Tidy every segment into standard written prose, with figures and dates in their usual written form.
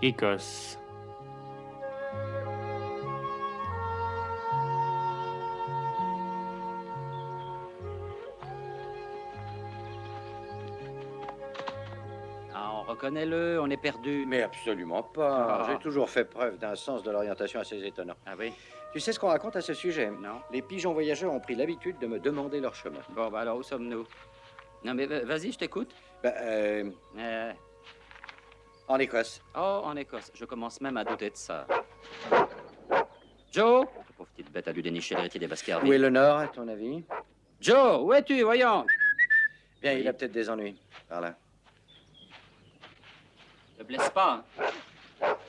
Écosse. Ah, on reconnaît-le, on est perdu. Mais absolument pas. Ah. J'ai toujours fait preuve d'un sens de l'orientation assez étonnant. Ah oui? Tu sais ce qu'on raconte à ce sujet? Non. Les pigeons voyageurs ont pris l'habitude de me demander leur chemin. Bon, bah alors, où sommes-nous? Non, mais vas-y, je t'écoute. Euh, En Écosse. Oh, en Écosse. Je commence même à douter de ça. Joe? Ta pauvre petite bête a dû dénicher l'héritier des Baskerville. Où est le Nord, à ton avis? Joe, où es-tu? Voyons. Bien, Oui. il a peut-être des ennuis. Par là. Ne blesse pas. Hein.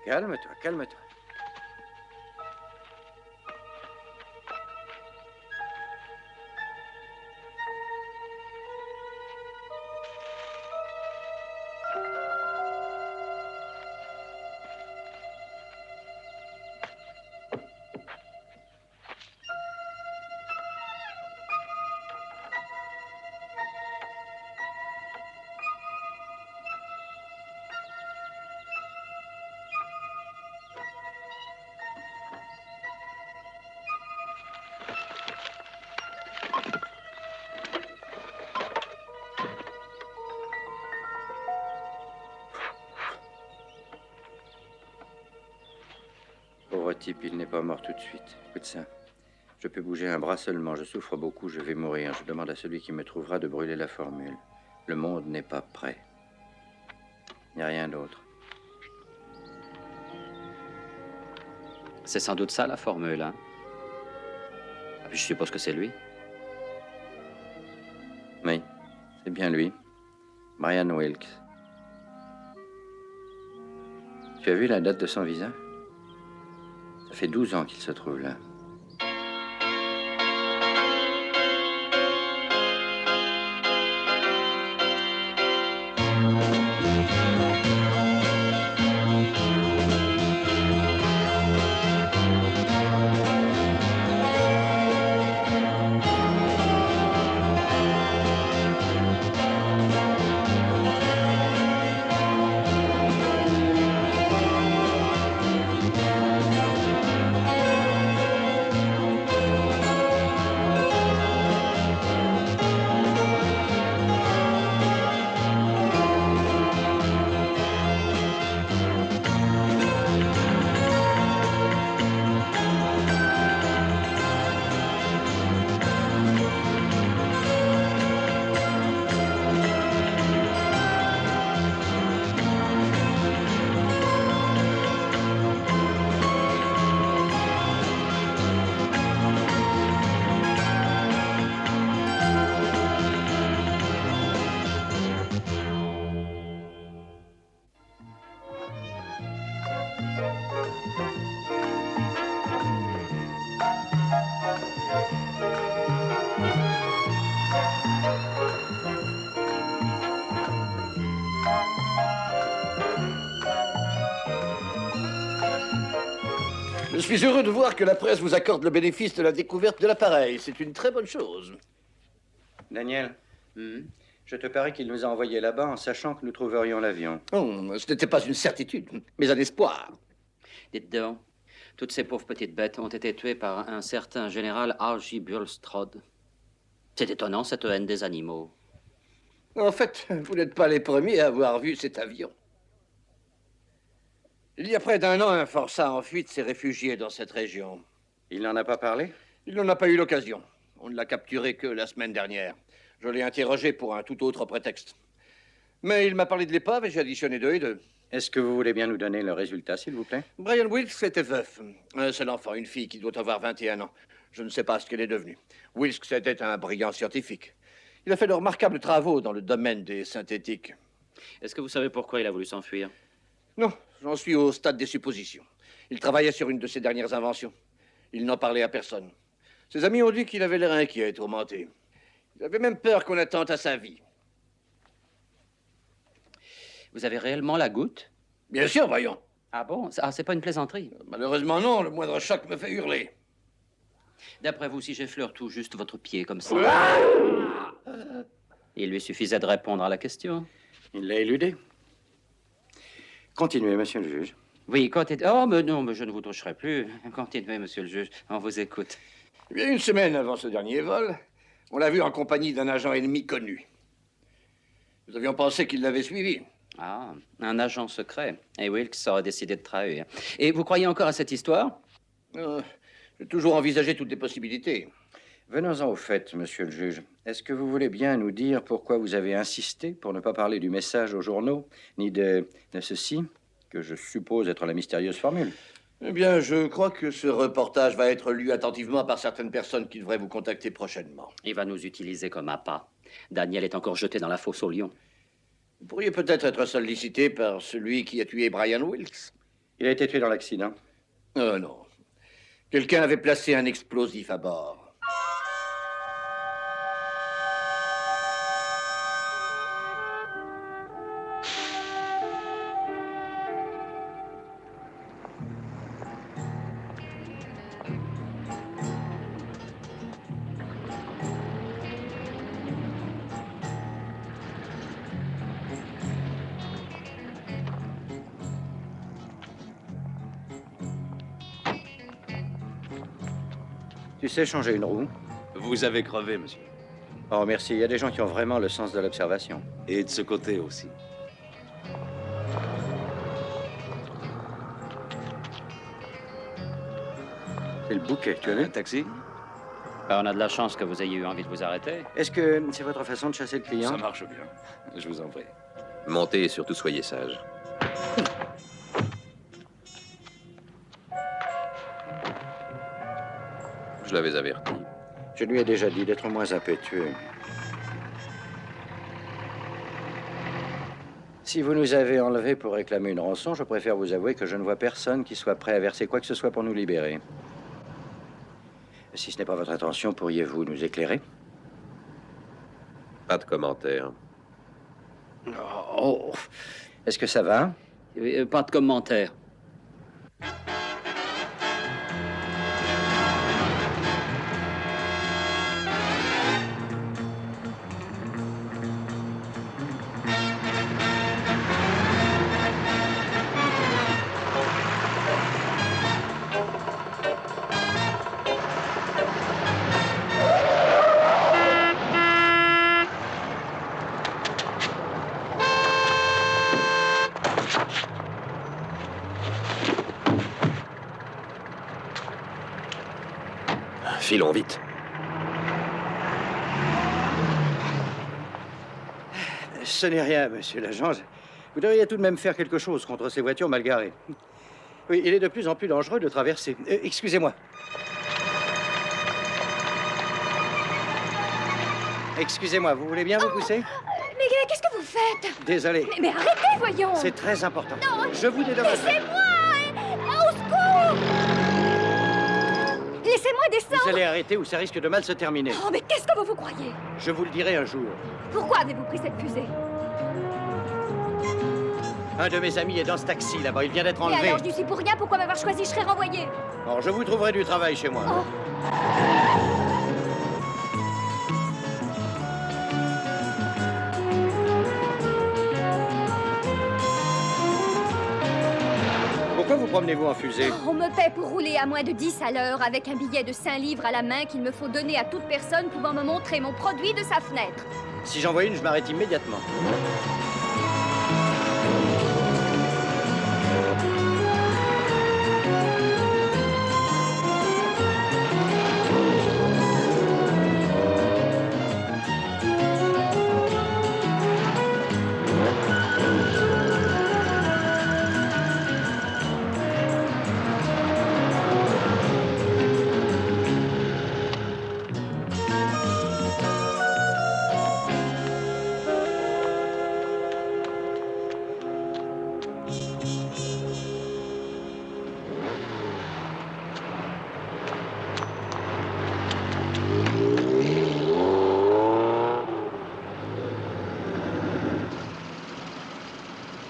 Calme-toi, calme-toi. Pauvre type, il n'est pas mort tout de suite. Écoute ça. Je peux bouger un bras seulement. Je souffre beaucoup, je vais mourir. Je demande à celui qui me trouvera de brûler la formule. Le monde n'est pas prêt. Il n'y a rien d'autre. C'est sans doute ça, la formule, hein? Ah, puis je suppose que c'est lui. Oui, c'est bien lui. Brian Wilkes. Tu as vu la date de son visa? Ça fait 12 ans qu'il se trouve là. Je suis heureux de voir que la presse vous accorde le bénéfice de la découverte de l'appareil. C'est une très bonne chose. Daniel, je te parie qu'il nous a envoyés là-bas en sachant que nous trouverions l'avion. Oh, ce n'était pas une certitude, mais un espoir. Dites donc, toutes ces pauvres petites bêtes ont été tuées par un certain général R.J. Bulstrode. C'est étonnant, cette haine des animaux. En fait, vous n'êtes pas les premiers à avoir vu cet avion. Il y a près d'un an, un forçat en fuite s'est réfugié dans cette région. Il n'en a pas parlé? Il n'en a pas eu l'occasion. On ne l'a capturé que la semaine dernière. Je l'ai interrogé pour un tout autre prétexte. Mais il m'a parlé de l'épave et j'ai additionné 2 et 2. Est-ce que vous voulez bien nous donner le résultat, s'il vous plaît? Brian Wilkes était veuf. Un seul enfant, une fille qui doit avoir 21 ans. Je ne sais pas ce qu'elle est devenue. Wilkes était un brillant scientifique. Il a fait de remarquables travaux dans le domaine des synthétiques. Est-ce que vous savez pourquoi il a voulu s'enfuir? Non, j'en suis au stade des suppositions. Il travaillait sur une de ses dernières inventions. Il n'en parlait à personne. Ses amis ont dit qu'il avait l'air inquiet, tourmenté. Il avait même peur qu'on attente à sa vie. Vous avez réellement la goutte? Bien sûr, voyons. Ah bon? Ah, c'est pas une plaisanterie. Malheureusement, non. Le moindre choc me fait hurler. D'après vous, si j'effleure tout juste votre pied comme ça, il lui suffisait de répondre à la question. Il l'a éludé. Continuez, monsieur le juge. Oui, oh, mais non, mais je ne vous toucherai plus. Continuez, monsieur le juge, on vous écoute. Eh bien, une semaine avant ce dernier vol, on l'a vu en compagnie d'un agent ennemi connu. Nous avions pensé qu'il l'avait suivi. Ah, un agent secret. Et Wilkes aurait décidé de trahir. Et vous croyez encore à cette histoire? J'ai toujours envisagé toutes les possibilités. Venons-en au fait, monsieur le juge. Est-ce que vous voulez bien nous dire pourquoi vous avez insisté pour ne pas parler du message aux journaux, ni de ceci, que je suppose être la mystérieuse formule? Eh bien, je crois que ce reportage va être lu attentivement par certaines personnes qui devraient vous contacter prochainement. Il va nous utiliser comme appât. Daniel est encore jeté dans la fosse au lion. Vous pourriez peut-être être sollicité par celui qui a tué Brian Wilkes. Il a été tué dans l'accident. Non. Quelqu'un avait placé un explosif à bord. Tu sais changer une roue? Vous avez crevé, monsieur. Oh, merci. Il y a des gens qui ont vraiment le sens de l'observation. Et de ce côté aussi. C'est le bouquet, tu as vu? Un taxi? On a de la chance que vous ayez eu envie de vous arrêter. Est-ce que c'est votre façon de chasser le client? Ça marche bien. Je vous en prie. Montez et surtout soyez sage. Je l'avais averti. Je lui ai déjà dit d'être moins impétueux. Si vous nous avez enlevés pour réclamer une rançon, je préfère vous avouer que je ne vois personne qui soit prêt à verser quoi que ce soit pour nous libérer. Si ce n'est pas votre intention, pourriez-vous nous éclairer? Pas de commentaires. Oh. Est-ce que ça va? Pas de commentaire. Filons vite. Ce n'est rien, monsieur l'agent. Vous devriez tout de même faire quelque chose contre ces voitures mal garées. Oui, il est de plus en plus dangereux de traverser. Excusez-moi. Excusez-moi, vous voulez bien vous pousser? Mais qu'est-ce que vous faites? Désolé. Mais arrêtez, voyons! C'est très important. Non, je vous dédommage. Laissez-moi! Au secours! Laissez-moi descendre! Vous allez arrêter ou ça risque de mal se terminer. Oh, mais qu'est-ce que vous croyez? Je vous le dirai un jour. Pourquoi avez-vous pris cette fusée? Un de mes amis est dans ce taxi là-bas. Il vient d'être Et enlevé. alors, je n'y suis pour rien. Pourquoi m'avoir choisi? Je serai renvoyée. Alors, je vous trouverai du travail chez moi. Oh. Pourquoi vous promenez-vous en fusée? On me paie pour rouler à moins de 10 à l'heure avec un billet de 5 livres à la main qu'il me faut donner à toute personne pouvant me montrer mon produit de sa fenêtre. Si j'en vois une, je m'arrête immédiatement.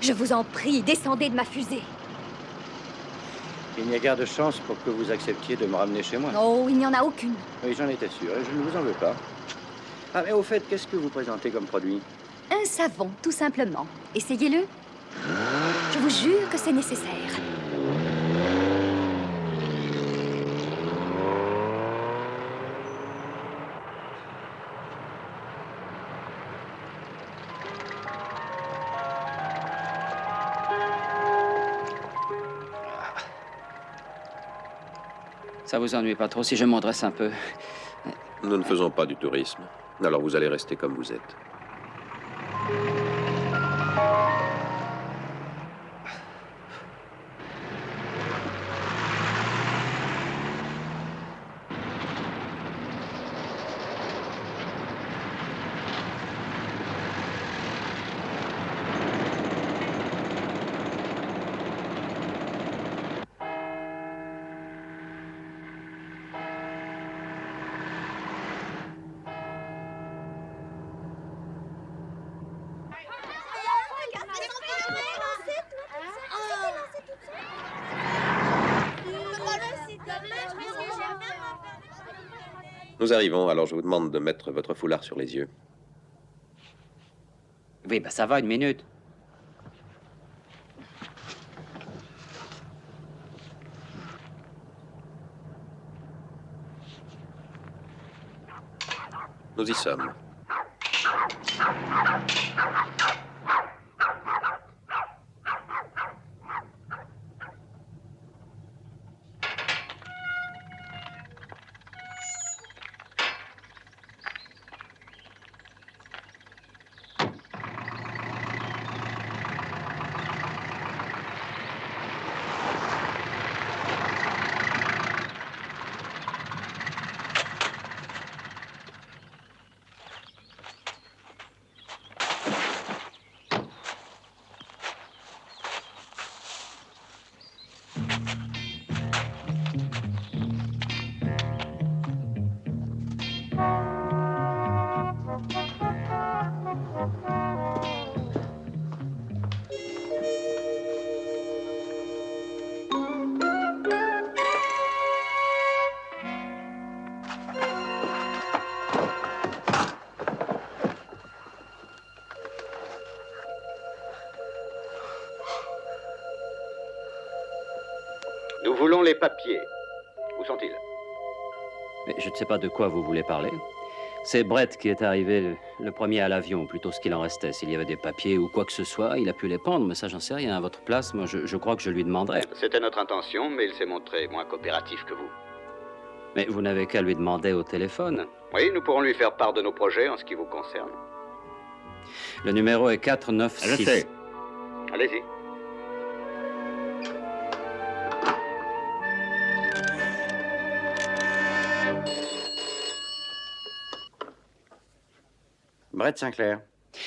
Je vous en prie, descendez de ma fusée. Il n'y a guère de chance pour que vous acceptiez de me ramener chez moi. Oh, il n'y en a aucune. Oui, j'en étais sûr, et je ne vous en veux pas. Ah, mais au fait, qu'est-ce que vous présentez comme produit? Un savon, tout simplement. Essayez-le. Je vous jure que c'est nécessaire. Ça vous ennuie pas trop si je m'endresse un peu? Nous ne faisons pas du tourisme. Alors vous allez rester comme vous êtes. Nous arrivons, alors je vous demande de mettre votre foulard sur les yeux. Oui, ben ça va, une minute. Nous y sommes. Nous voulons les papiers. Où sont-ils? Mais je ne sais pas de quoi vous voulez parler. C'est Brett qui est arrivé le premier à l'avion, ou plutôt ce qu'il en restait. S'il y avait des papiers ou quoi que ce soit, il a pu les prendre, mais ça, j'en sais rien. À votre place, moi, je crois que je lui demanderai. C'était notre intention, mais il s'est montré moins coopératif que vous. Mais vous n'avez qu'à lui demander au téléphone. Oui, nous pourrons lui faire part de nos projets en ce qui vous concerne. Le numéro est 496. Je sais. Allez-y. Brett Sinclair.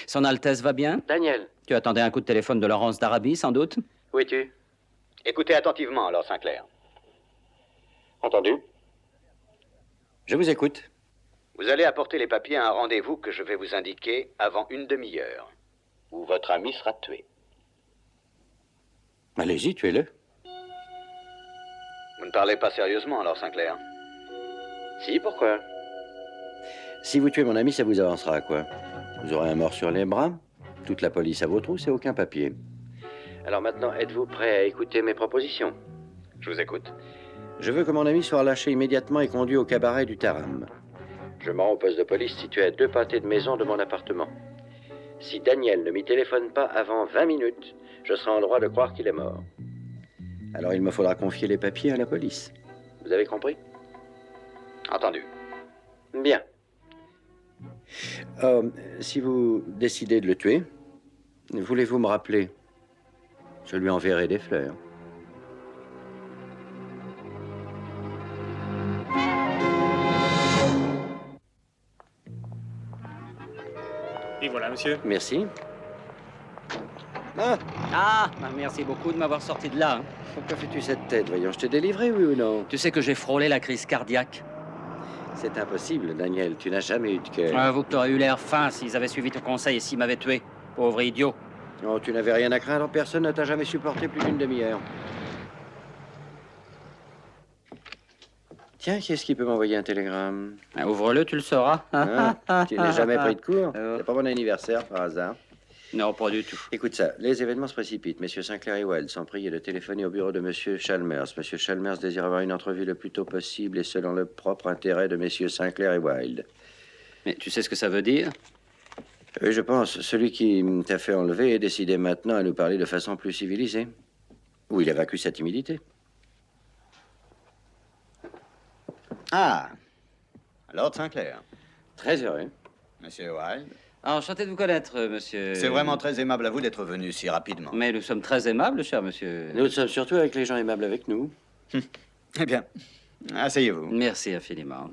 Son Altesse va bien? Daniel. Tu attendais un coup de téléphone de Laurence d'Arabie, sans doute? Où es-tu? Écoutez attentivement, alors, Sinclair. Entendu? Je vous écoute. Vous allez apporter les papiers à un rendez-vous que je vais vous indiquer avant une demi-heure, où votre ami sera tué. Allez-y, tuez-le. Vous ne parlez pas sérieusement, alors, Sinclair? Si, pourquoi? Si vous tuez mon ami, ça vous avancera à quoi? Vous aurez un mort sur les bras, toute la police à vos trousses et aucun papier. Alors maintenant, êtes-vous prêt à écouter mes propositions? Je vous écoute. Je veux que mon ami soit relâché immédiatement et conduit au cabaret du Taram. Je me rends au poste de police situé à 2 pâtés de maison de mon appartement. Si Daniel ne m'y téléphone pas avant 20 minutes, je serai en droit de croire qu'il est mort. Alors il me faudra confier les papiers à la police. Vous avez compris? Entendu. Bien. Si vous décidez de le tuer, voulez-vous me rappeler? Je lui enverrai des fleurs. Et voilà, monsieur. Merci. Merci beaucoup de m'avoir sorti de là. Hein. Pourquoi fais-tu cette tête? Voyons, je t'ai délivré, oui ou non? Tu sais que j'ai frôlé la crise cardiaque. C'est impossible, Daniel. Tu n'as jamais eu de cœur. Vous que t'aurais eu l'air fin s'ils avaient suivi ton conseil et s'ils m'avaient tué. Pauvre idiot. Oh, tu n'avais rien à craindre. Personne ne t'a jamais supporté plus d'une demi-heure. Tiens, qui est-ce qui peut m'envoyer un télégramme? Ah, ouvre-le, tu le sauras. Ah, tu n'as jamais pris de cours? Oh. C'est pas mon anniversaire, par hasard. Non, pas du tout. Écoute ça, les événements se précipitent. Messieurs Sinclair et Wilde sont priés de téléphoner au bureau de Monsieur Chalmers. Monsieur Chalmers désire avoir une entrevue le plus tôt possible et selon le propre intérêt de Messieurs Sinclair et Wilde. Mais tu sais ce que ça veut dire? Oui, je pense. Celui qui t'a fait enlever est décidé maintenant à nous parler de façon plus civilisée. Ou il a vaincu sa timidité. Ah, Lord Sinclair. Très heureux. Monsieur Wilde. Enchanté de vous connaître, monsieur. C'est vraiment très aimable à vous d'être venu si rapidement. Mais nous sommes très aimables, cher monsieur. Nous sommes surtout avec les gens aimables avec nous. Eh bien, asseyez-vous. Merci infiniment.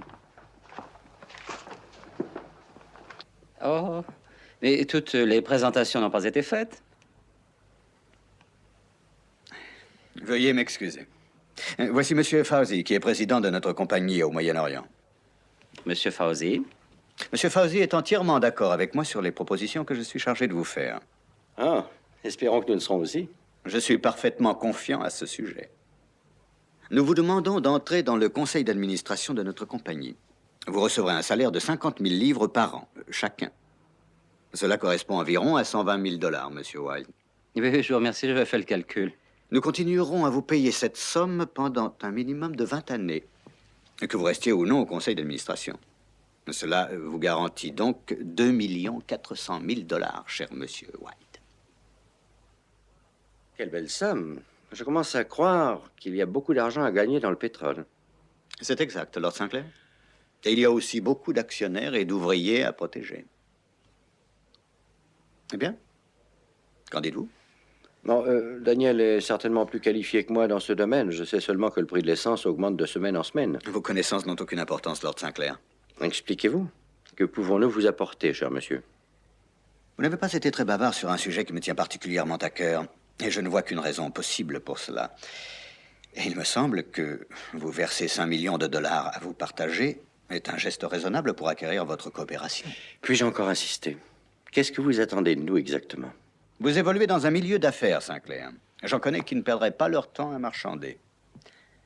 Oh, mais toutes les présentations n'ont pas été faites? Veuillez m'excuser. Voici Monsieur Fauzi, qui est président de notre compagnie au Moyen-Orient. Monsieur Fauzi. Monsieur Fauzi est entièrement d'accord avec moi sur les propositions que je suis chargé de vous faire. Ah, espérons que nous le serons aussi. Je suis parfaitement confiant à ce sujet. Nous vous demandons d'entrer dans le conseil d'administration de notre compagnie. Vous recevrez un salaire de 50 000 livres par an, chacun. Cela correspond environ à 120 000 $, Monsieur Wilde. Oui, je vous remercie, j'avais fait le calcul. Nous continuerons à vous payer cette somme pendant un minimum de 20 années, que vous restiez ou non au conseil d'administration. Cela vous garantit donc 2 400 000 $, cher Monsieur Wilde. Quelle belle somme. Je commence à croire qu'il y a beaucoup d'argent à gagner dans le pétrole. C'est exact, Lord Sinclair. Et il y a aussi beaucoup d'actionnaires et d'ouvriers à protéger. Eh bien, qu'en dites-vous? Bon, Daniel est certainement plus qualifié que moi dans ce domaine. Je sais seulement que le prix de l'essence augmente de semaine en semaine. Vos connaissances n'ont aucune importance, Lord Sinclair. Expliquez-vous. Que pouvons-nous vous apporter, cher monsieur? Vous n'avez pas été très bavard sur un sujet qui me tient particulièrement à cœur, et je ne vois qu'une raison possible pour cela. Et il me semble que vous verser 5 millions de $ à vous partager est un geste raisonnable pour acquérir votre coopération. Puis-je encore insister? Qu'est-ce que vous attendez de nous exactement? Vous évoluez dans un milieu d'affaires, Sinclair. J'en connais qui ne perdraient pas leur temps à marchander.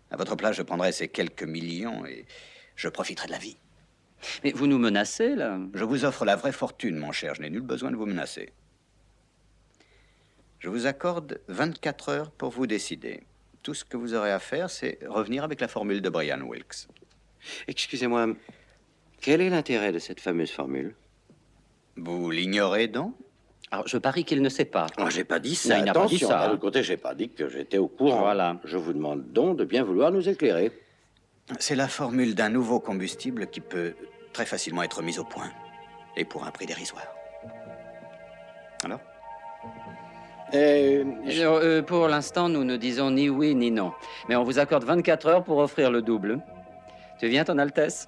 À votre place, je prendrais ces quelques millions et je profiterai de la vie. Mais vous nous menacez, là? Je vous offre la vraie fortune, mon cher. Je n'ai nul besoin de vous menacer. Je vous accorde 24 heures pour vous décider. Tout ce que vous aurez à faire, c'est revenir avec la formule de Brian Wilkes. Excusez-moi, quel est l'intérêt de cette fameuse formule? Vous l'ignorez donc? Alors, je parie qu'il ne sait pas. Oh, j'ai pas dit ça. Non, il n'a pas dit Attention, ça, d'un hein. autre côté, j'ai pas dit que j'étais au courant. Voilà. Je vous demande donc de bien vouloir nous éclairer. C'est la formule d'un nouveau combustible qui peut très facilement être mise au point. Et pour un prix dérisoire. Alors? Pour l'instant, nous ne disons ni oui ni non. Mais on vous accorde 24 heures pour offrir le double. Tu viens, Ton Altesse?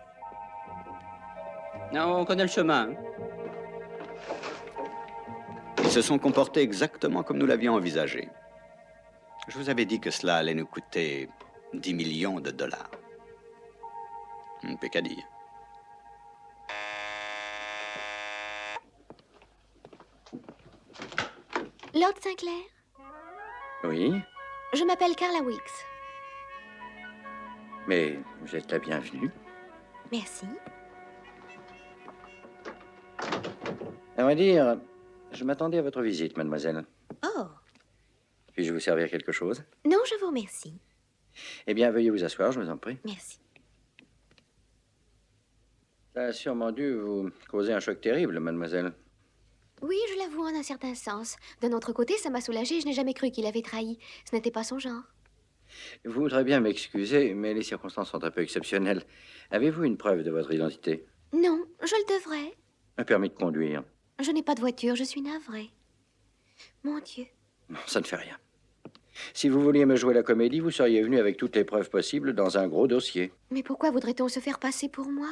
Non, on connaît le chemin. Hein. Ils se sont comportés exactement comme nous l'avions envisagé. Je vous avais dit que cela allait nous coûter 10 millions de $. On ne peut qu'à dire. Lord Sinclair, Oui, je m'appelle Carla Wilkes. mais vous êtes la bienvenue. Merci. À vrai dire, je m'attendais à votre visite, mademoiselle. Oh, Puis-je vous servir quelque chose? non, je vous remercie. Eh bien, veuillez vous asseoir, je vous en prie. Merci. Ça a sûrement dû vous causer un choc terrible, mademoiselle. Oui, je l'avoue en un certain sens. D'un autre côté, ça m'a soulagée. Je n'ai jamais cru qu'il avait trahi. Ce n'était pas son genre. Vous voudrez bien m'excuser, mais les circonstances sont un peu exceptionnelles. Avez-vous une preuve de votre identité? Non, je le devrais. Un permis de conduire? Je n'ai pas de voiture, je suis navrée. Mon Dieu. Non, ça ne fait rien. Si vous vouliez me jouer la comédie, vous seriez venu avec toutes les preuves possibles dans un gros dossier. Mais pourquoi voudrait-on se faire passer pour moi?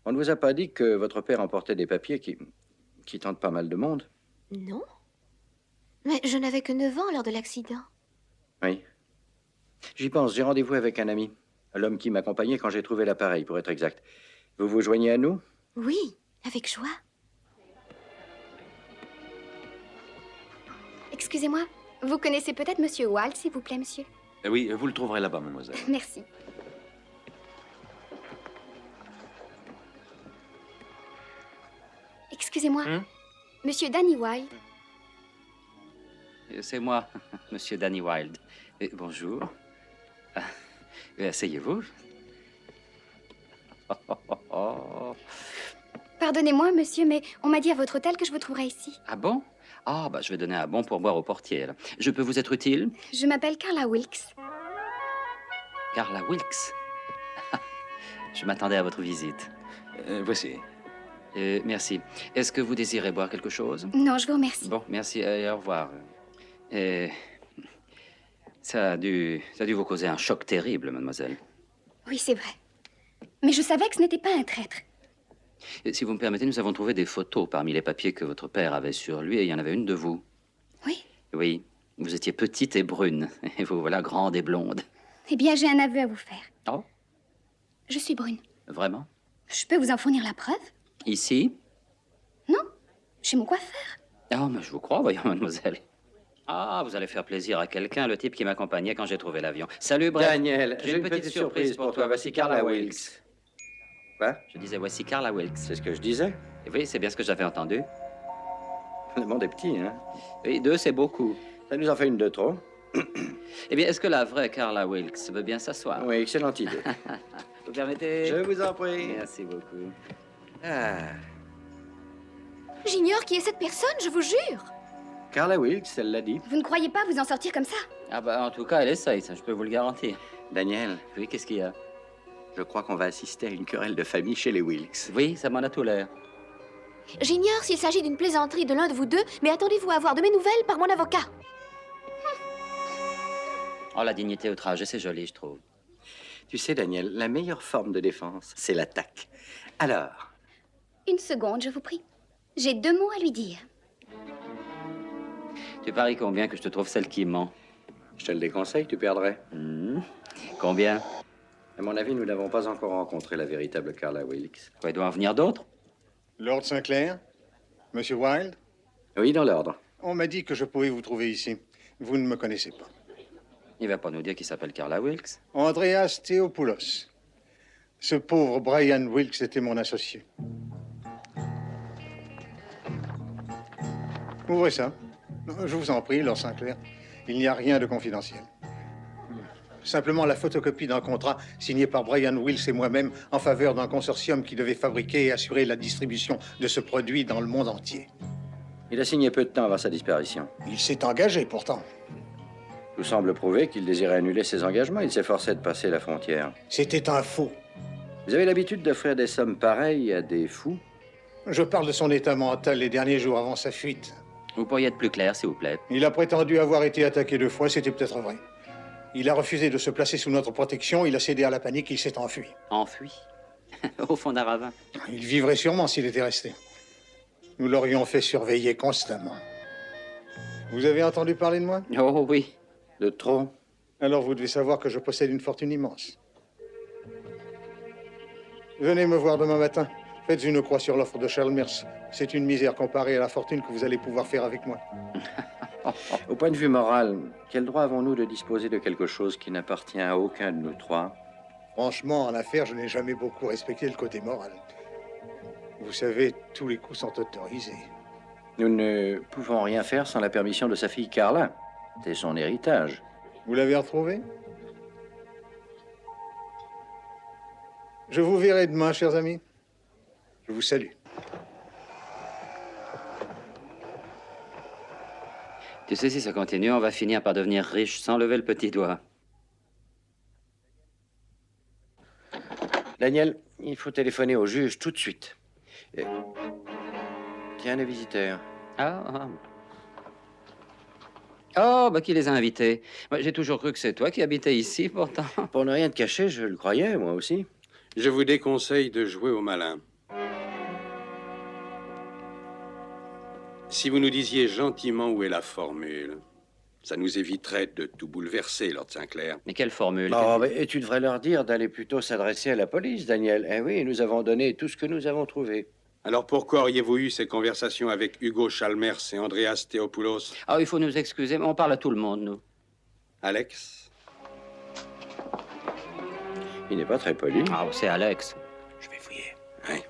On ne vous a pas dit que votre père emportait des papiers qui tentent pas mal de monde? Non. Mais je n'avais que 9 ans lors de l'accident. Oui. J'y pense, j'ai rendez-vous avec un ami. L'homme qui m'accompagnait quand j'ai trouvé l'appareil, pour être exact. Vous vous joignez à nous? Oui, avec joie. Excusez-moi, vous connaissez peut-être Monsieur Wilde, s'il vous plaît, monsieur? Oui, vous le trouverez là-bas, mademoiselle. Merci. excusez-moi. Monsieur Danny Wilde. C'est moi, Monsieur Danny Wilde. Bonjour. Asseyez-vous. Pardonnez-moi, monsieur, mais on m'a dit à votre hôtel que je vous trouverais ici. Ah bon? Ah, bah, je vais donner un bon pourboire au portier. Là. Je peux vous être utile? Je m'appelle Carla Wilkes. Carla Wilkes. Je m'attendais à votre visite. Voici. Merci. Est-ce que vous désirez boire quelque chose? Non, je vous remercie. Bon, merci et au revoir. Ça a dû vous causer un choc terrible, mademoiselle. Oui, c'est vrai. Mais je savais que ce n'était pas un traître. Si vous me permettez, nous avons trouvé des photos parmi les papiers que votre père avait sur lui, et il y en avait une de vous. Oui? Oui. Vous étiez petite et brune, et vous voilà grande et blonde. Eh bien, j'ai un aveu à vous faire. Oh? Je suis brune. Vraiment? Je peux vous en fournir la preuve? Ici? Non, chez mon coiffeur. Ah, mais je vous crois, voyons, mademoiselle. Ah, vous allez faire plaisir à quelqu'un, le type qui m'accompagnait quand j'ai trouvé l'avion. Salut, Brett. Daniel, j'ai une petite surprise pour toi. Voici Carla Wilkes. Quoi? Je disais, voici Carla Wilkes. C'est ce que je disais. Oui, c'est bien ce que j'avais entendu. Le monde est petit, hein? Oui, 2, c'est beaucoup. Ça nous en fait une de trop. Eh bien, est-ce que la vraie Carla Wilkes veut bien s'asseoir? Oui, excellente idée. Vous permettez? Je vous en prie. Merci beaucoup. Ah. J'ignore qui est cette personne, je vous jure. Carla Wilkes, elle l'a dit. Vous ne croyez pas vous en sortir comme ça? Ah bah, en tout cas, elle essaye, ça, je peux vous le garantir. Daniel, Oui, qu'est-ce qu'il y a? je crois qu'on va assister à une querelle de famille chez les Wilkes. Oui, ça m'en a tout l'air. J'ignore s'il s'agit d'une plaisanterie de l'un de vous deux, mais attendez-vous à avoir de mes nouvelles par mon avocat. Oh, la dignité outragée, c'est joli, je trouve. Tu sais, Daniel, la meilleure forme de défense, c'est l'attaque. Alors, Une seconde, je vous prie. J'ai 2 mots à lui dire. Tu paries combien que je te trouve celle qui ment? je te le déconseille, tu perdrais. Combien? À mon avis, nous n'avons pas encore rencontré la véritable Carla Wilkes. Quoi, il doit en venir d'autres? Lord Sinclair? Monsieur Wilde? Oui, dans l'ordre. On m'a dit que je pouvais vous trouver ici. Vous ne me connaissez pas. Il va pas nous dire qu'il s'appelle Carla Wilkes. Andreas Theopoulos. Ce pauvre Brian Wilkes était mon associé. Ouvrez ça. Je vous en prie, Lord Sinclair. Il n'y a rien de confidentiel. Simplement la photocopie d'un contrat signé par Brian Wilkes et moi-même en faveur d'un consortium qui devait fabriquer et assurer la distribution de ce produit dans le monde entier. Il a signé peu de temps avant sa disparition. Il s'est engagé pourtant. Tout semble prouver qu'il désirait annuler ses engagements. Il s'efforçait de passer la frontière. C'était un faux. Vous avez l'habitude d'offrir des sommes pareilles à des fous? Je parle de son état mental les derniers jours avant sa fuite. Vous pourriez être plus clair, s'il vous plaît. Il a prétendu avoir été attaqué 2 fois, c'était peut-être vrai. Il a refusé de se placer sous notre protection, il a cédé à la panique, il s'est enfui. Enfui? Au fond d'un ravin? Il vivrait sûrement s'il était resté. Nous l'aurions fait surveiller constamment. Vous avez entendu parler de moi? Oh oui. De trop? Alors vous devez savoir que je possède une fortune immense. Venez me voir demain matin. Faites une croix sur l'offre de Chalmers. C'est une misère comparée à la fortune que vous allez pouvoir faire avec moi. Au point de vue moral, quel droit avons-nous de disposer de quelque chose qui n'appartient à aucun de nous trois? Franchement, en affaires, je n'ai jamais beaucoup respecté le côté moral. Vous savez, tous les coups sont autorisés. Nous ne pouvons rien faire sans la permission de sa fille Carla. C'est son héritage. Vous l'avez retrouvé? Je vous verrai demain, chers amis. Je vous salue. Tu sais, si ça continue, on va finir par devenir riche sans lever le petit doigt. Daniel, il faut téléphoner au juge tout de suite. Tiens, les visiteurs. Oh, bah qui les a invités? Moi, j'ai toujours cru que c'est toi qui habitais ici, pourtant. Pour ne rien te cacher, je le croyais, moi aussi. Je vous déconseille de jouer au malin. Si vous nous disiez gentiment où est la formule, ça nous éviterait de tout bouleverser, Lord Sinclair. Mais quelle formule? Oh, mais tu devrais leur dire d'aller plutôt s'adresser à la police, Daniel. Eh oui, nous avons donné tout ce que nous avons trouvé. Alors pourquoi auriez-vous eu ces conversations avec Hugo Chalmers et Andreas Theopoulos? Ah, il faut nous excuser, mais on parle à tout le monde, nous. Alex? Il n'est pas très poli. Ah, c'est Alex. Je vais fouiller. Oui.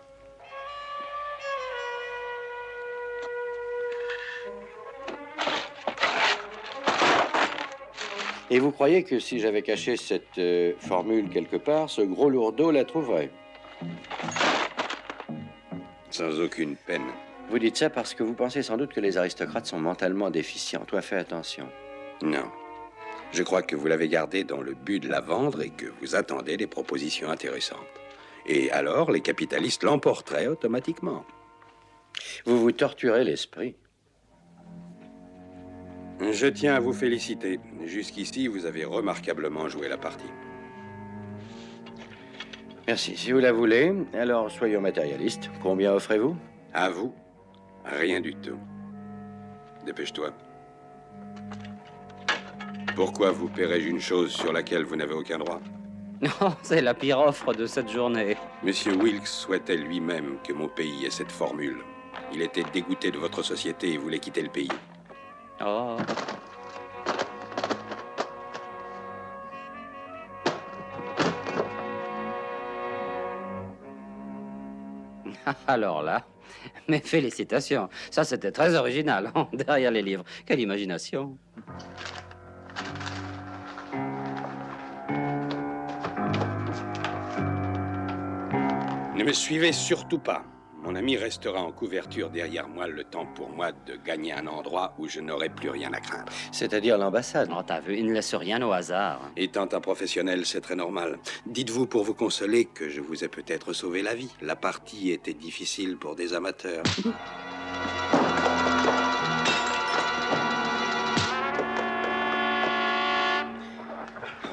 Et vous croyez que si j'avais caché cette formule quelque part, ce gros lourdeau la trouverait? Sans aucune peine. Vous dites ça parce que vous pensez sans doute que les aristocrates sont mentalement déficients. Toi, fais attention. Non. Je crois que vous l'avez gardée dans le but de la vendre et que vous attendez des propositions intéressantes. Et alors, les capitalistes l'emporteraient automatiquement. Vous vous torturez l'esprit. Je tiens à vous féliciter. Jusqu'ici, vous avez remarquablement joué la partie. Merci. Si vous la voulez, alors soyons matérialistes. Combien offrez-vous? À vous, rien du tout. Dépêche-toi. Pourquoi vous paierais-je une chose sur laquelle vous n'avez aucun droit? Non, c'est la pire offre de cette journée. Monsieur Wilkes souhaitait lui-même que mon pays ait cette formule. Il était dégoûté de votre société et voulait quitter le pays. Oh. Alors là, mes félicitations. Ça, c'était très original, hein, derrière les livres. Quelle imagination. Ne me suivez surtout pas. Mon ami restera en couverture derrière moi le temps pour moi de gagner un endroit où je n'aurai plus rien à craindre. C'est-à-dire l'ambassade. Oh, t'as vu, il ne laisse rien au hasard. Étant un professionnel, c'est très normal. Dites-vous pour vous consoler que je vous ai peut-être sauvé la vie. La partie était difficile pour des amateurs.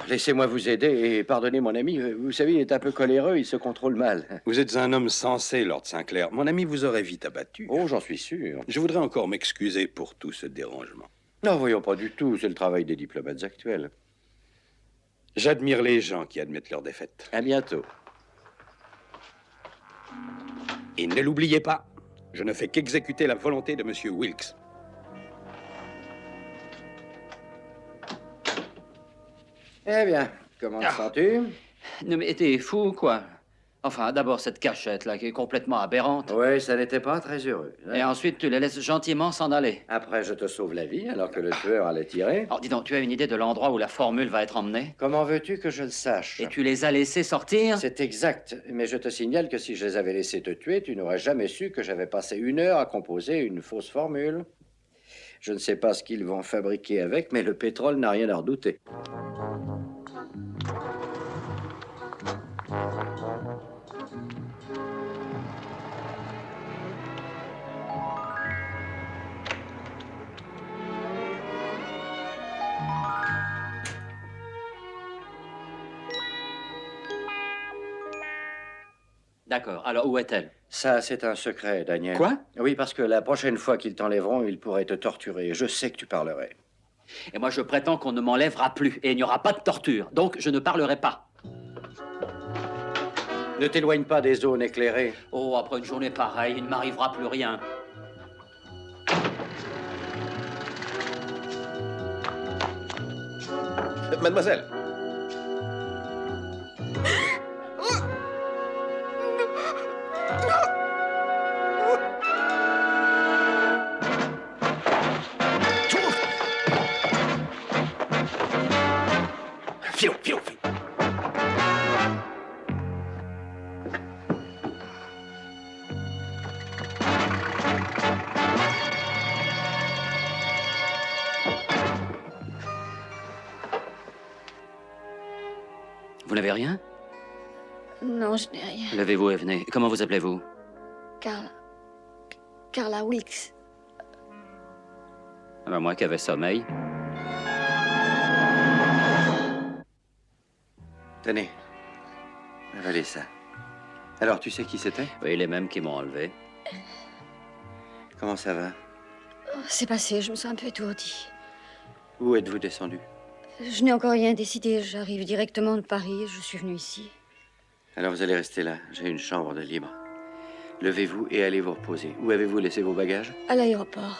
Laissez-moi vous aider et pardonnez mon ami. Vous savez, il est un peu coléreux, il se contrôle mal. Vous êtes un homme sensé, Lord Sinclair. Mon ami vous aurait vite abattu. Oh, j'en suis sûr. Je voudrais encore m'excuser pour tout ce dérangement. Non, voyons pas du tout. C'est le travail des diplomates actuels. J'admire les gens qui admettent leur défaite. À bientôt. Et ne l'oubliez pas, je ne fais qu'exécuter la volonté de Monsieur Wilkes. Eh bien, comment te sens-tu? Non, mais t'es fou, quoi. Enfin, d'abord, cette cachette-là, qui est complètement aberrante. Oui, ça n'était pas très heureux. Hein? Et ensuite, tu les laisses gentiment s'en aller. Après, je te sauve la vie, alors que le tueur allait tirer. Alors, dis donc, tu as une idée de l'endroit où la formule va être emmenée? Comment veux-tu que je le sache? Et tu les as laissés sortir? C'est exact. Mais je te signale que si je les avais laissés te tuer, tu n'aurais jamais su que j'avais passé 1 heure à composer une fausse formule. Je ne sais pas ce qu'ils vont fabriquer avec, mais le pétrole n'a rien à redouter. D'accord. Alors, où est-elle? Ça, c'est un secret, Daniel. Quoi? Oui, parce que la prochaine fois qu'ils t'enlèveront, ils pourraient te torturer. Je sais que tu parlerais. Et moi, je prétends qu'on ne m'enlèvera plus. Et il n'y aura pas de torture. Donc, je ne parlerai pas. Ne t'éloigne pas des zones éclairées. Oh, après une journée pareille, il ne m'arrivera plus rien. Mademoiselle. Fiou, fiou, fiou. Vous n'avez rien? Non, je n'ai rien. Levez-vous et venez. Comment vous appelez-vous? Carla Wilkes. Ah ben, moi qui avais sommeil. Tenez. Avalez ça. Alors, tu sais qui c'était? Oui, les mêmes qui m'ont enlevé. Comment ça va? Oh, c'est passé, je me sens un peu étourdie. Où êtes-vous descendu? Je n'ai encore rien décidé. J'arrive directement de Paris. Je suis venue ici. Alors, vous allez rester là. J'ai une chambre de libre. Levez-vous et allez vous reposer. Où avez-vous laissé vos bagages? À l'aéroport.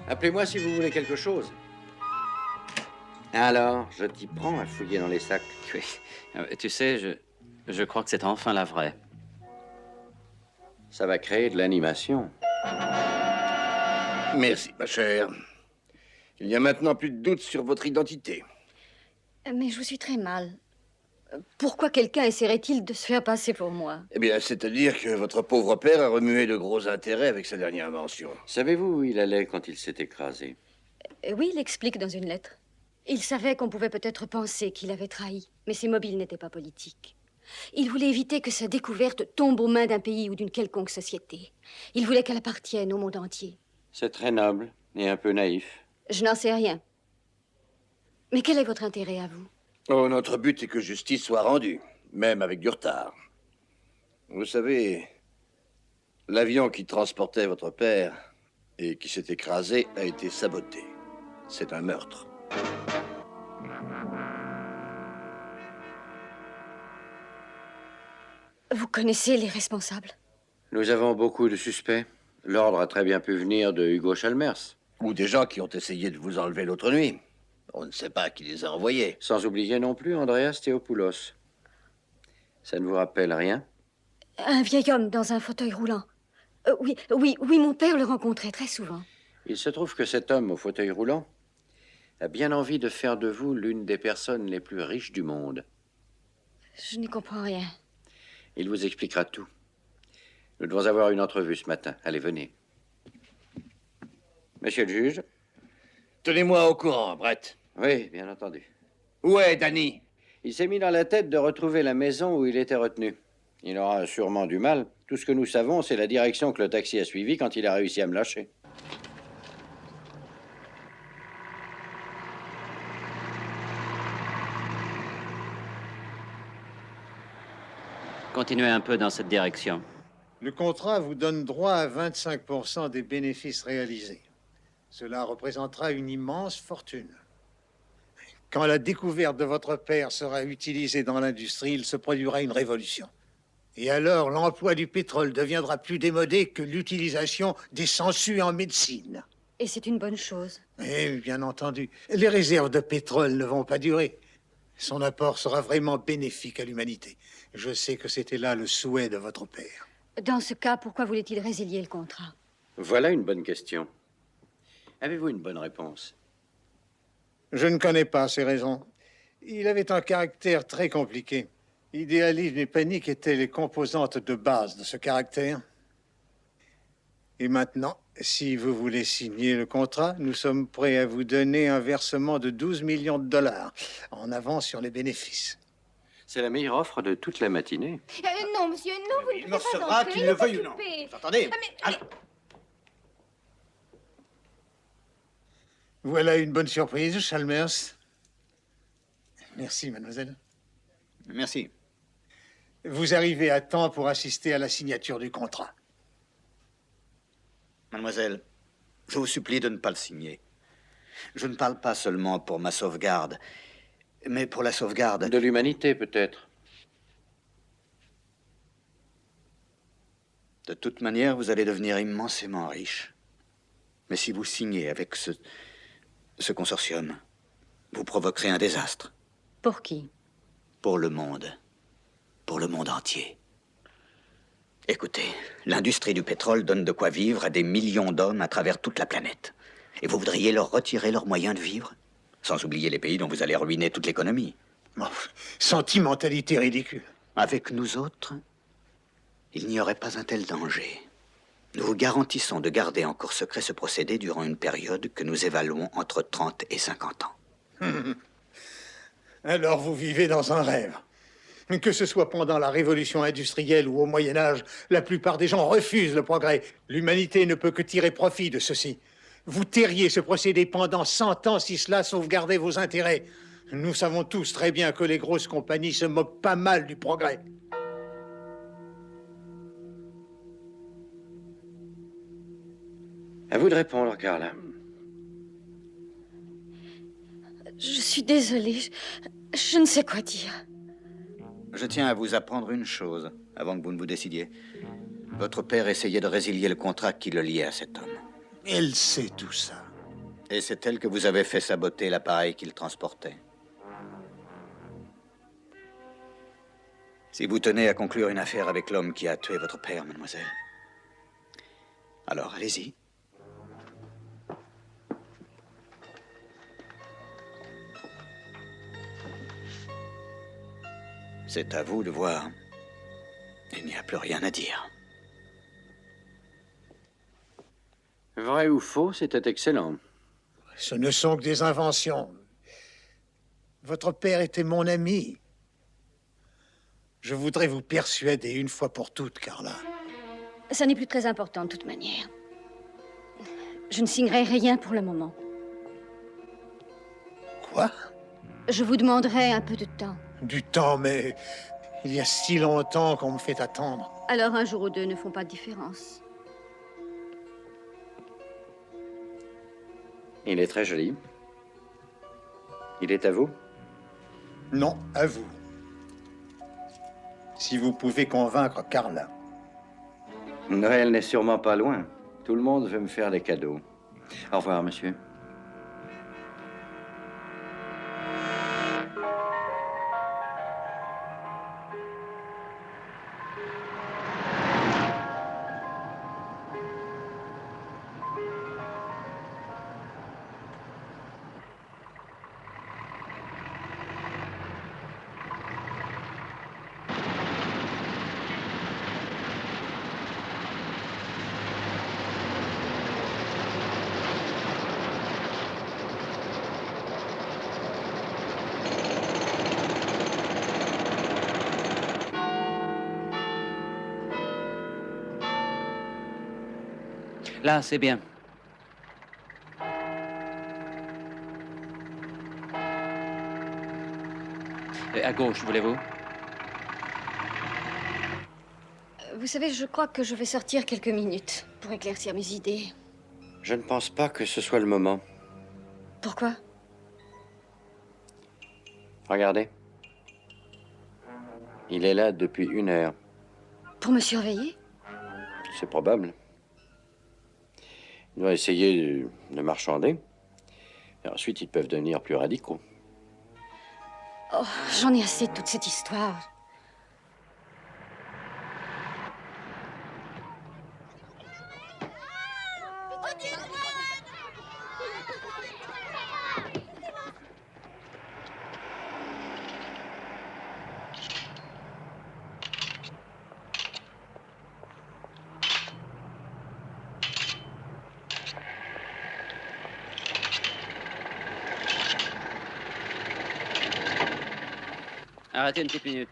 Appelez-moi si vous voulez quelque chose. Alors, je t'y prends à fouiller dans les sacs. Oui. Tu sais, je crois que c'est enfin la vraie. Ça va créer de l'animation. Merci, ma chère. Il n'y a maintenant plus de doute sur votre identité. Mais je vous suis très mal. Pourquoi quelqu'un essaierait-il de se faire passer pour moi? Eh bien, c'est-à-dire que votre pauvre père a remué de gros intérêts avec sa dernière invention. Savez-vous où il allait quand il s'est écrasé? Oui, il explique dans une lettre. Il savait qu'on pouvait peut-être penser qu'il avait trahi, mais ses mobiles n'étaient pas politiques. Il voulait éviter que sa découverte tombe aux mains d'un pays ou d'une quelconque société. Il voulait qu'elle appartienne au monde entier. C'est très noble et un peu naïf. Je n'en sais rien. Mais quel est votre intérêt à vous? Oh, notre but est que justice soit rendue, même avec du retard. Vous savez, l'avion qui transportait votre père et qui s'est écrasé a été saboté. C'est un meurtre. Vous connaissez les responsables? Nous avons beaucoup de suspects. L'ordre a très bien pu venir de Hugo Chalmers. Ou des gens qui ont essayé de vous enlever l'autre nuit. On ne sait pas qui les a envoyés. Sans oublier non plus Andreas Theopoulos. Ça ne vous rappelle rien? Un vieil homme dans un fauteuil roulant. Oui, mon père le rencontrait très souvent. Il se trouve que cet homme au fauteuil roulant a bien envie de faire de vous l'une des personnes les plus riches du monde. Je n'y comprends rien. Il vous expliquera tout. Nous devons avoir une entrevue ce matin. Allez, venez. Monsieur le juge? Tenez-moi au courant, Brett. Oui, bien entendu. Où est Danny? Il s'est mis dans la tête de retrouver la maison où il était retenu. Il aura sûrement du mal. Tout ce que nous savons, c'est la direction que le taxi a suivie quand il a réussi à me lâcher. Continuez un peu dans cette direction. Le contrat vous donne droit à 25% des bénéfices réalisés. Cela représentera une immense fortune. Quand la découverte de votre père sera utilisée dans l'industrie, il se produira une révolution. Et alors, l'emploi du pétrole deviendra plus démodé que l'utilisation des sangsues en médecine. Et c'est une bonne chose. Et bien entendu, les réserves de pétrole ne vont pas durer. Son apport sera vraiment bénéfique à l'humanité. Je sais que c'était là le souhait de votre père. Dans ce cas, pourquoi voulait-il résilier le contrat? Voilà une bonne question. Avez-vous une bonne réponse? Je ne connais pas ses raisons. Il avait un caractère très compliqué. Idéalisme et panique étaient les composantes de base de ce caractère. Et maintenant, si vous voulez signer le contrat, nous sommes prêts à vous donner un versement de 12 millions de dollars en avance sur les bénéfices. C'est la meilleure offre de toute la matinée. Non, monsieur, non, vous ne Il pouvez me pas recevra entrer. qu'il Il le est veuille ou non. occupé. Vous entendez? Ah, mais- Allez. Voilà une bonne surprise, Chalmers. Merci, mademoiselle. Merci. Vous arrivez à temps pour assister à la signature du contrat. Mademoiselle, je vous supplie de ne pas le signer. Je ne parle pas seulement pour ma sauvegarde, mais pour la sauvegarde De l'humanité, peut-être. De toute manière, vous allez devenir immensément riche. Mais si vous signez avec ce consortium, vous provoquerez un désastre. Pour qui? Pour le monde. Pour le monde entier. Écoutez, l'industrie du pétrole donne de quoi vivre à des millions d'hommes à travers toute la planète. Et vous voudriez leur retirer leurs moyens de vivre? Sans oublier les pays dont vous allez ruiner toute l'économie. Oh, sentimentalité ridicule. Avec nous autres, il n'y aurait pas un tel danger. Nous vous garantissons de garder encore secret ce procédé durant une période que nous évaluons entre 30 et 50 ans. Alors vous vivez dans un rêve. Que ce soit pendant la révolution industrielle ou au Moyen-Âge, la plupart des gens refusent le progrès. L'humanité ne peut que tirer profit de ceci. Vous tairiez ce procédé pendant 100 ans si cela sauvegardait vos intérêts. Nous savons tous très bien que les grosses compagnies se moquent pas mal du progrès. À vous de répondre, Carla. Je suis désolée. Je ne sais quoi dire. Je tiens à vous apprendre une chose, avant que vous ne vous décidiez. Votre père essayait de résilier le contrat qui le liait à cet homme. Elle sait tout ça. Et c'est elle que vous avez fait saboter l'appareil qu'il transportait. Si vous tenez à conclure une affaire avec l'homme qui a tué votre père, mademoiselle, alors allez-y. C'est à vous de voir. Il n'y a plus rien à dire. Vrai ou faux, c'était excellent. Ce ne sont que des inventions. Votre père était mon ami. Je voudrais vous persuader une fois pour toutes, Carla. Ça n'est plus très important de toute manière. Je ne signerai rien pour le moment. Quoi? Je vous demanderai un peu de temps. Du temps, mais il y a si longtemps qu'on me fait attendre. Alors un jour ou deux ne font pas de différence. Il est très joli. Il est à vous? Non, à vous. Si vous pouvez convaincre Carla. Noël n'est sûrement pas loin. Tout le monde veut me faire des cadeaux. Au revoir, monsieur. Là, c'est bien. Et à gauche, voulez-vous? Vous savez, je crois que je vais sortir quelques minutes pour éclaircir mes idées. Je ne pense pas que ce soit le moment. Pourquoi? Regardez. Il est là depuis 1 heure. Pour me surveiller? C'est probable. Il doit essayer de marchander. Et ensuite, ils peuvent devenir plus radicaux. Oh, j'en ai assez de toute cette histoire. Arrêtez une petite minute.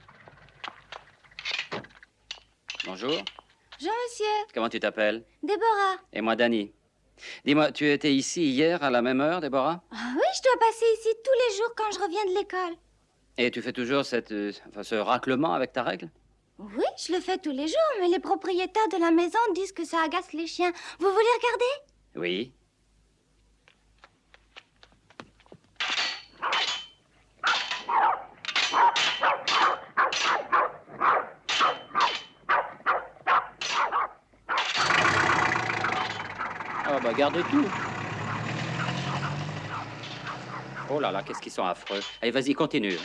Bonjour. Bonjour, monsieur. Comment tu t'appelles? Déborah. Et moi, Danny. Dis-moi, tu étais ici hier à la même heure, Déborah? Ah oui, je dois passer ici tous les jours quand je reviens de l'école. Et tu fais toujours ce raclement avec ta règle? Oui, je le fais tous les jours, mais les propriétaires de la maison disent que ça agace les chiens. Vous voulez regarder? Oui. Oh, bah, garde tout. Oh là là, qu'est-ce qu'ils sont affreux. Allez, vas-y, continue.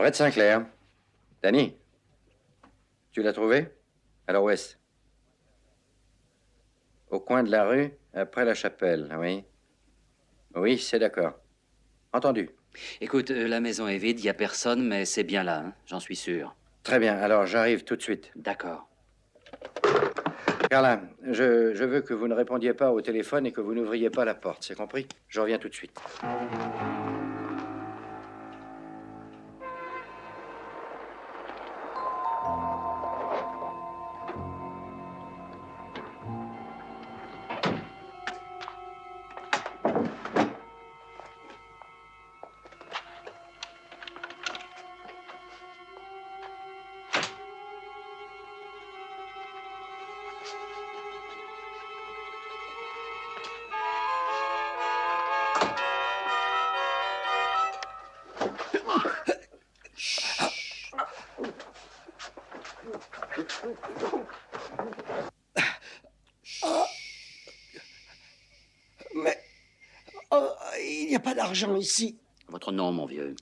Brett Sinclair. Danny, tu l'as trouvé? Alors où est-ce? Au coin de la rue, après la chapelle, oui. Oui, c'est d'accord. Entendu. Écoute, la maison est vide, il n'y a personne, mais c'est bien là, hein, j'en suis sûr. Très bien, alors j'arrive tout de suite. D'accord. Carla, je veux que vous ne répondiez pas au téléphone et que vous n'ouvriez pas la porte, c'est compris? Je reviens tout de suite. Mais il n'y a pas d'argent ici. Votre nom, mon vieux?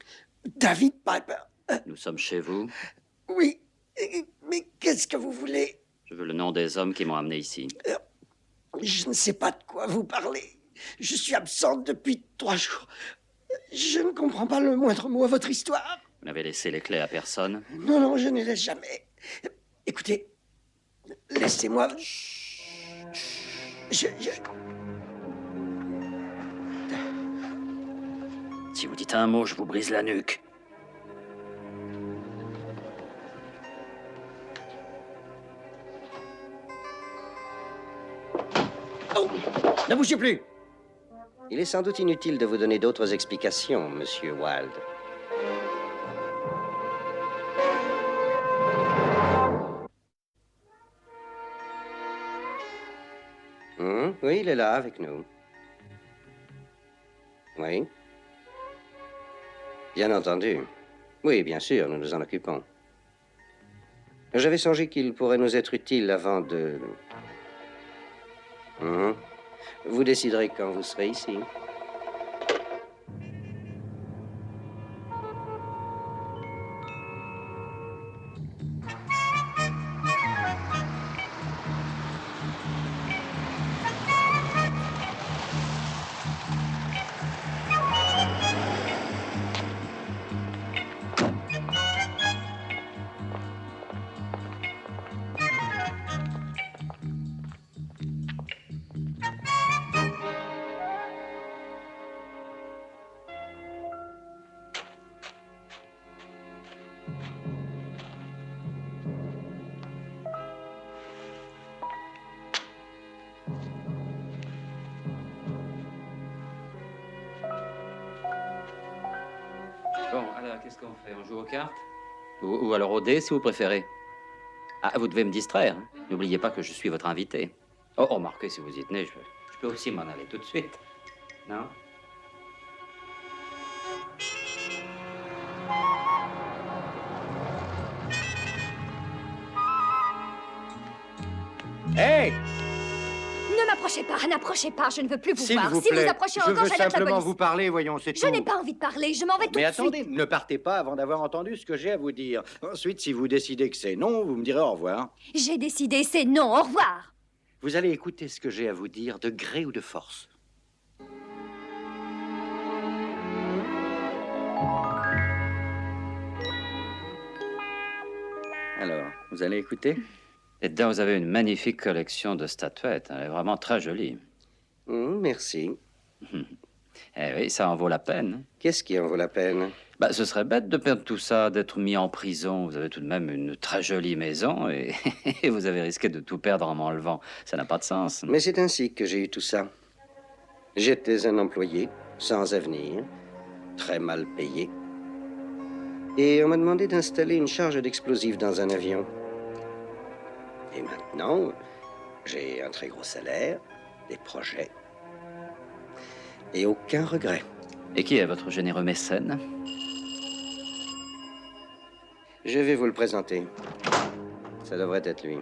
David Piper. Nous sommes chez vous. Oui, mais qu'est-ce que vous voulez? Je veux le nom des hommes qui m'ont amené ici. Je ne sais pas de quoi vous parlez. Je suis absente depuis 3 jours. Je ne comprends pas le moindre mot à votre histoire. Vous n'avez laissé les clés à personne? Non, non, je ne laisse jamais. Écoutez, laissez-moi... Je... Si vous dites un mot, je vous brise la nuque. Oh, ne bougez plus! Il est sans doute inutile de vous donner d'autres explications, Monsieur Wilde. Oui, il est là avec nous. Oui. Bien entendu. Oui, bien sûr, nous nous en occupons. J'avais songé qu'il pourrait nous être utile avant de... Vous déciderez quand vous serez ici. Bon, alors, qu'est-ce qu'on fait? On joue aux cartes? Ou alors au dé, si vous préférez. Ah, vous devez me distraire. Hein. N'oubliez pas que je suis votre invité. Oh, remarquez, si vous y tenez, je peux aussi m'en aller tout de suite. Non? Hey! Ne m'approchez pas, n'approchez pas, je ne veux plus vous S'il voir. vous Si plaît, vous approchez je encore, veux j'alerte la simplement police. vous parler, voyons, c'est tout. Je n'ai pas envie de parler, je m'en vais tout Mais de attendez, suite. ne partez pas avant d'avoir entendu ce que j'ai à vous dire. Ensuite, si vous décidez que c'est non, vous me direz au revoir. J'ai décidé, c'est non, au revoir. Vous allez écouter ce que j'ai à vous dire, de gré ou de force. Alors, vous allez écouter? Et dedans, vous avez une magnifique collection de statuettes. Elle est vraiment très jolie. Merci. Eh oui, ça en vaut la peine. Qu'est-ce qui en vaut la peine? Bah, ce serait bête de perdre tout ça, d'être mis en prison. Vous avez tout de même une très jolie maison et, et vous avez risqué de tout perdre en m'enlevant. Ça n'a pas de sens. Mais c'est ainsi que j'ai eu tout ça. J'étais un employé, sans avenir, très mal payé. Et on m'a demandé d'installer une charge d'explosifs dans un avion. Et maintenant, j'ai un très gros salaire, des projets, et aucun regret. Et qui est votre généreux mécène? Je vais vous le présenter. Ça devrait être lui.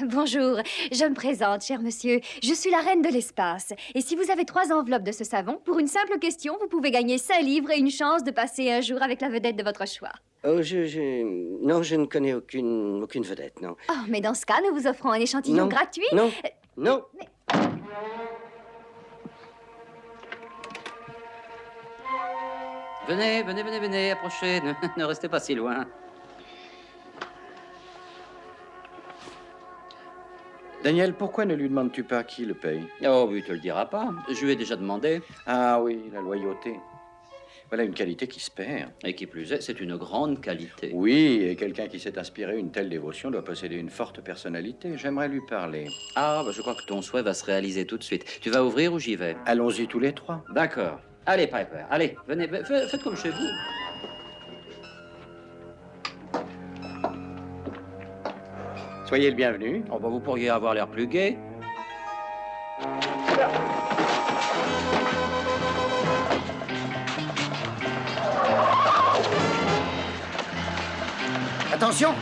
Bonjour, je me présente, cher monsieur. Je suis la reine de l'espace. Et si vous avez 3 enveloppes de ce savon, pour une simple question, vous pouvez gagner 5 livres et une chance de passer un jour avec la vedette de votre choix. Oh, non, je ne connais aucune vedette, non. Oh, mais dans ce cas, nous vous offrons un échantillon Non, gratuit. non, non. Venez, venez, venez, venez, approchez, ne restez pas si loin. Daniel, pourquoi ne lui demandes-tu pas qui le paye? Oh, oui, tu le diras pas. Je lui ai déjà demandé. Ah oui, la loyauté. Voilà une qualité qui se perd. Et qui plus est, c'est une grande qualité. Oui, et quelqu'un qui s'est inspiré une telle dévotion doit posséder une forte personnalité. J'aimerais lui parler. Ah, bah, je crois que ton souhait va se réaliser tout de suite. Tu vas ouvrir ou j'y vais? Allons-y tous les 3. D'accord. Allez, Piper, allez, venez, faites comme chez vous. Soyez le bienvenu. Oh, bah, vous pourriez avoir l'air plus gai. Attention!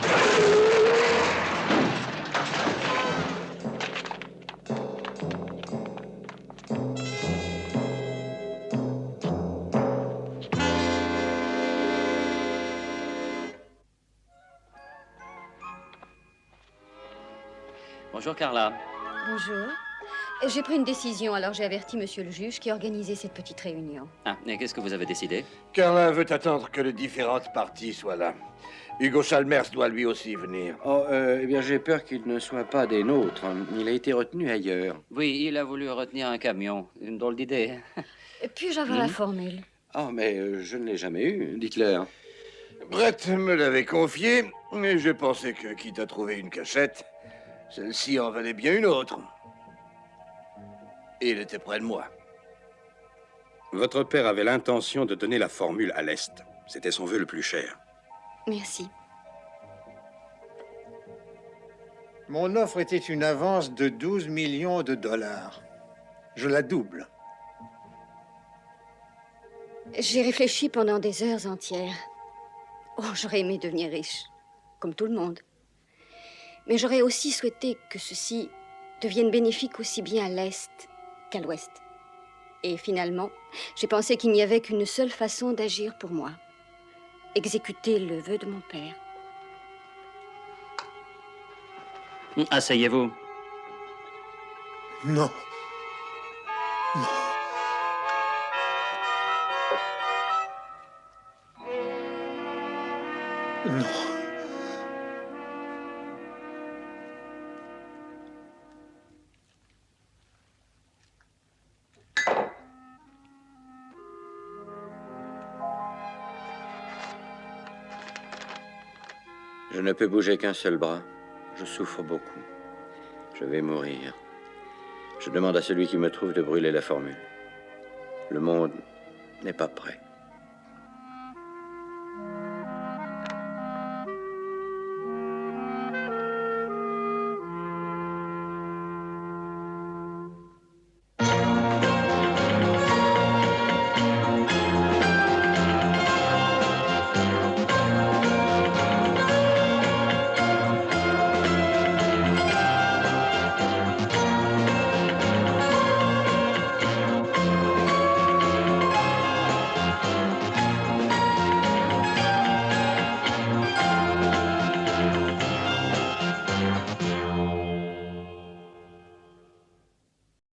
Bonjour, Carla. Bonjour. J'ai pris une décision, alors j'ai averti monsieur le juge qui a organisé cette petite réunion. Ah, et qu'est-ce que vous avez décidé? Carla veut attendre que les différentes parties soient là. Hugo Chalmers doit lui aussi venir. Oh, eh bien, j'ai peur qu'il ne soit pas des nôtres. Il a été retenu ailleurs. Oui, il a voulu retenir un camion. Une drôle d'idée. Puis-je avoir la formule? Oh, mais je ne l'ai jamais eu. Dites-leur. Brett me l'avait confié, mais j'ai pensé que, quitte à trouver une cachette, celle-ci en valait bien une autre. Et il était près de moi. Votre père avait l'intention de donner la formule à l'Est. C'était son vœu le plus cher. Merci. Mon offre était une avance de 12 millions de dollars. Je la double. J'ai réfléchi pendant des heures entières. Oh, j'aurais aimé devenir riche, comme tout le monde. Mais j'aurais aussi souhaité que ceci devienne bénéfique aussi bien à l'Est qu'à l'Ouest. Et finalement, j'ai pensé qu'il n'y avait qu'une seule façon d'agir pour moi. Exécuter le vœu de mon père. Asseyez-vous. Non. Non. Non. Je ne peux bouger qu'un seul bras. Je souffre beaucoup. Je vais mourir. Je demande à celui qui me trouve de brûler la formule. Le monde n'est pas prêt.